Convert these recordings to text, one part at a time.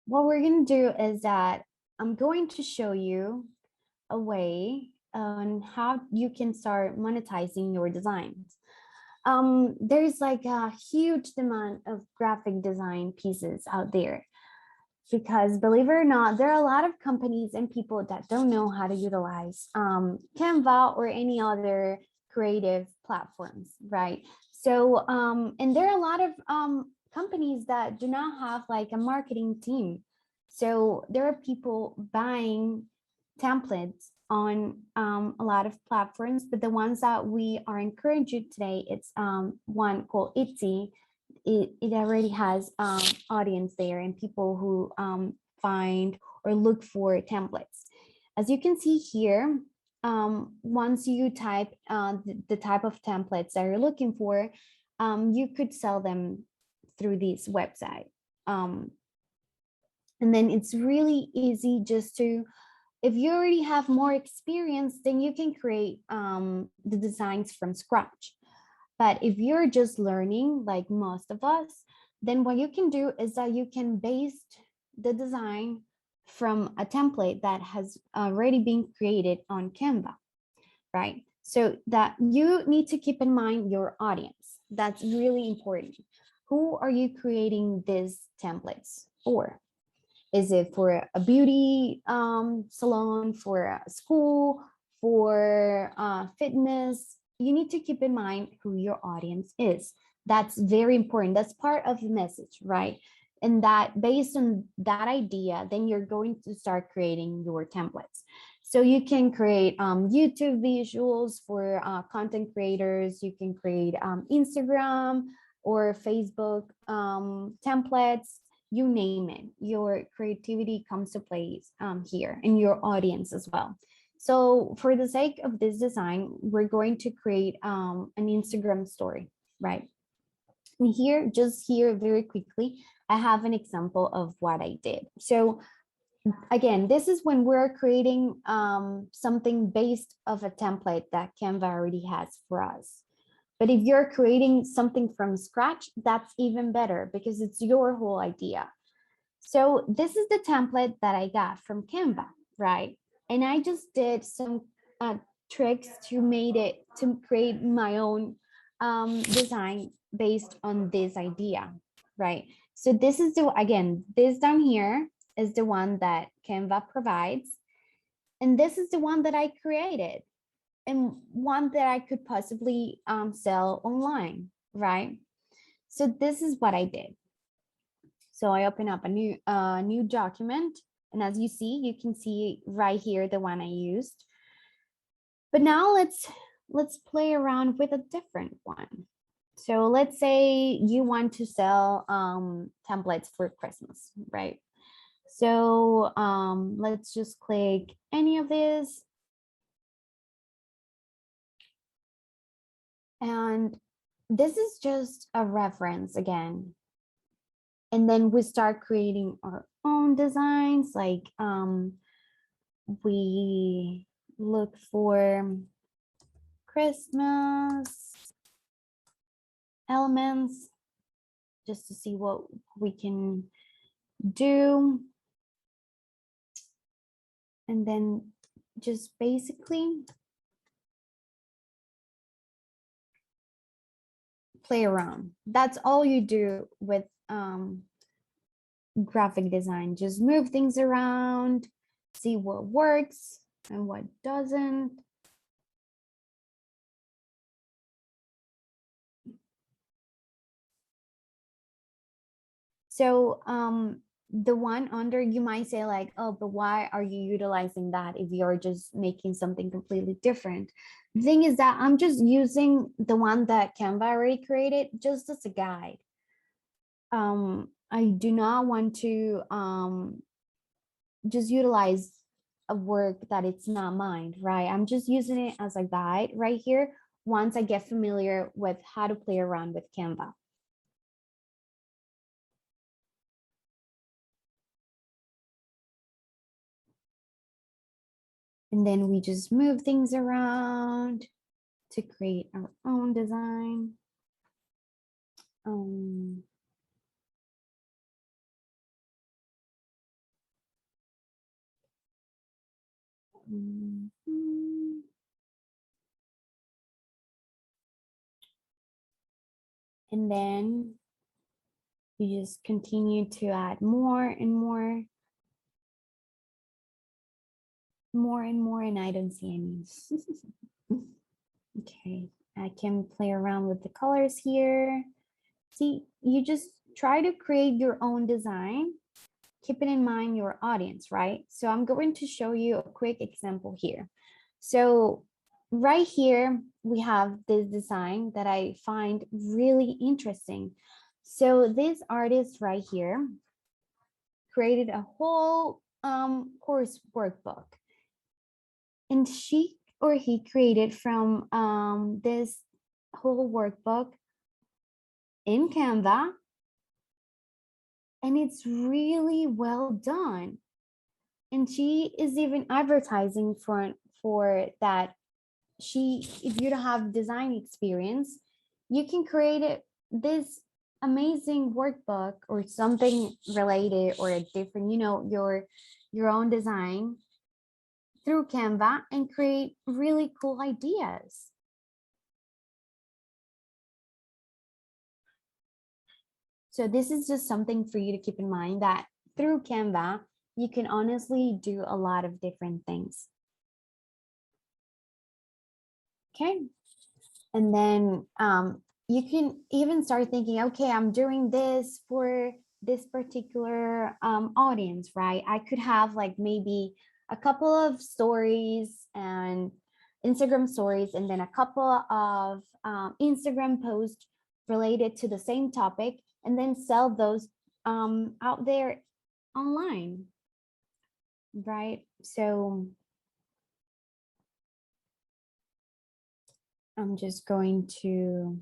what we're going to do is that I'm going to show you a way on how you can start monetizing your designs. There's like a huge demand of graphic design pieces out there because believe it or not, there are a lot of companies and people that don't know how to utilize Canva or any other creative platforms, right? So, and there are a lot of companies that do not have like a marketing team. So there are people buying templates on a lot of platforms, but the ones that we are encouraging today, it's one called Etsy. It already has audience there and people who find or look for templates. As you can see here, once you type the type of templates that you're looking for, you could sell them through this website. And then it's really easy just to, if you already have more experience, then you can create the designs from scratch. But if you're just learning, like most of us, then what you can do is that you can base the design from a template that has already been created on Canva, right? So that you need to keep in mind your audience. That's really important. Who are you creating these templates for? Is it for a beauty salon, for a school, for fitness? You need to keep in mind who your audience is. That's very important. That's part of the message, right? And that based on that idea, then you're going to start creating your templates. So you can create YouTube visuals for content creators. You can create Instagram or Facebook templates, you name it. Your creativity comes to play here, and your audience as well. So for the sake of this design, we're going to create an Instagram story, right? And here, just here very quickly, I have an example of what I did. So again, this is when we're creating something based of a template that Canva already has for us. But if you're creating something from scratch, that's even better because it's your whole idea. So this is the template that I got from Canva, right? And I just did some tricks to create my own design based on this idea, right? So this is again, this down here is the one that Canva provides. And this is the one that I created and one that I could possibly sell online, right? So this is what I did. So I open up a new document, and as you see, you can see right here the one I used. But now let's play around with a different one. So let's say you want to sell templates for Christmas, right? So let's just click any of these. And this is just a reference again. And then we start creating our own designs, like we look for Christmas elements just to see what we can do. And then just basically play around. That's all you do with graphic design. Just move things around, see what works and what doesn't. So the one under, you might say like, oh, but why are you utilizing that if you're just making something completely different? The thing is that I'm just using the one that Canva already created just as a guide. I do not want to just utilize a work that it's not mine, right? I'm just using it as a guide right here once I get familiar with how to play around with Canva. And then we just move things around to create our own design. Mhm. And then you just continue to add more and more, and I don't see any. Okay, I can play around with the colors here. See, you just try to create your own design, keeping in mind your audience, right? So I'm going to show you a quick example here. So right here, we have this design that I find really interesting. So this artist right here created a whole course workbook, and she or he created from this whole workbook in Canva, and it's really well done. And she is even advertising for that. She, if you don't have design experience, you can create this amazing workbook or something related or a different, your own design through Canva and create really cool ideas. So this is just something for you to keep in mind, that through Canva, you can honestly do a lot of different things. Okay. And then you can even start thinking, okay, I'm doing this for this particular audience, right? I could have like maybe a couple of stories and Instagram stories, and then a couple of Instagram posts related to the same topic, and then sell those out there online, right? So I'm just going to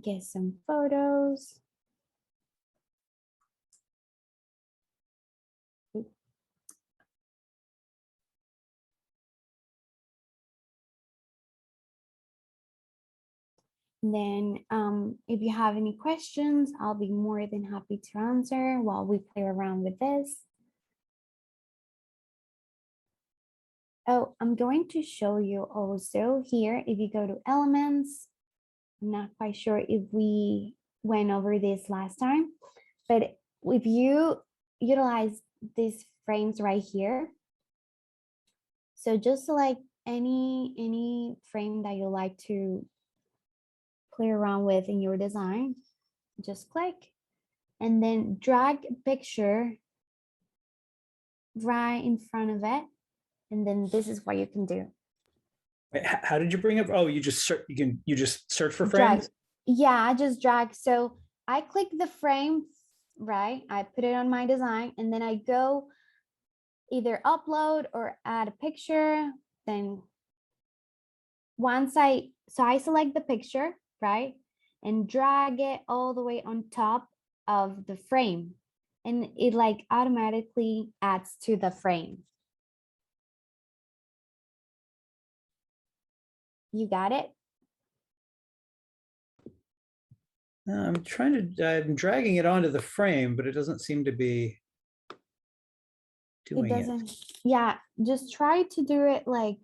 get some photos. Then if you have any questions, I'll be more than happy to answer while we play around with this. Oh, I'm going to show you also here, if you go to elements, I'm not quite sure if we went over this last time, but if you utilize these frames right here, so just select any frame that you like to play around with in your design, just click and then drag a picture right in front of it, and then this is what you can do. Wait, how did you bring up? Oh, you just search for Drag. frames. Yeah, I just drag. So I click the frame, right? I put it on my design, and then I go either upload or add a picture. Then I select the picture, right? And drag it all the way on top of the frame, and it like automatically adds to the frame. You got it? I'm dragging it onto the frame, but it doesn't seem to be It doing it. doesn't. Yeah, just try to do it like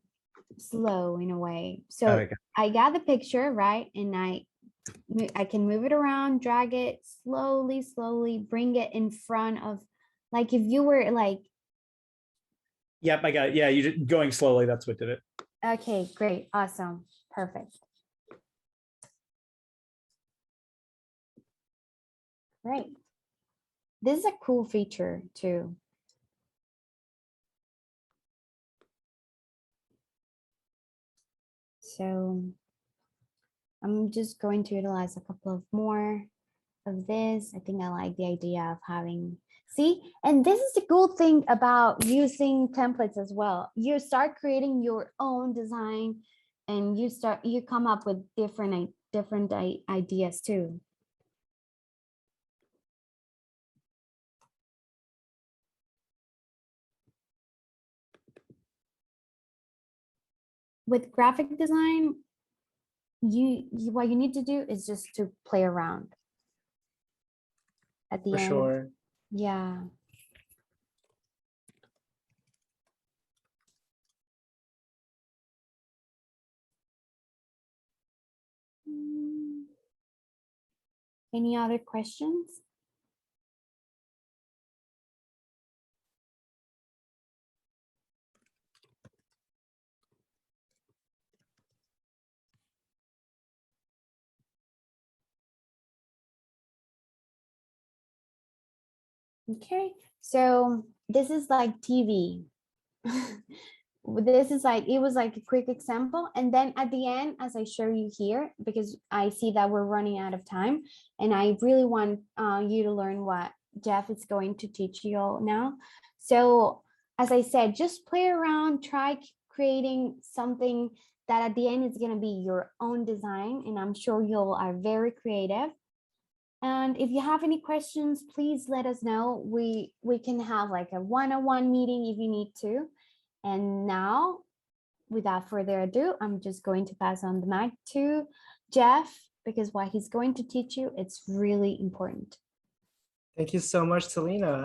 slow in a way. So Okay. I got the picture, right? And I can move it around, drag it slowly, bring it in front of, like if you were like, Yep, I got it. Yeah, you just going slowly. That's what did it. okay, great, awesome, perfect. Great. This is a cool feature too. So I'm just going to utilize a couple of more of this. I think I like the idea of having, see, and this is the cool thing about using templates as well. You start creating your own design, and you come up with different ideas too. With graphic design, what you need to do is just to play around at the For end. sure. Yeah. Any other questions? Okay, so this is like TV. This is like, it was like a quick example. And then at the end, as I show you here, because I see that we're running out of time and I really want you to learn what Jeff is going to teach you all now. So as I said, just play around, try creating something that at the end is going to be your own design. And I'm sure you all are very creative. And if you have any questions, please let us know. We can have like a one-on-one meeting if you need to. And now, without further ado, I'm just going to pass on the mic to Jeff, because what he's going to teach you, it's really important. Thank you so much, Selena.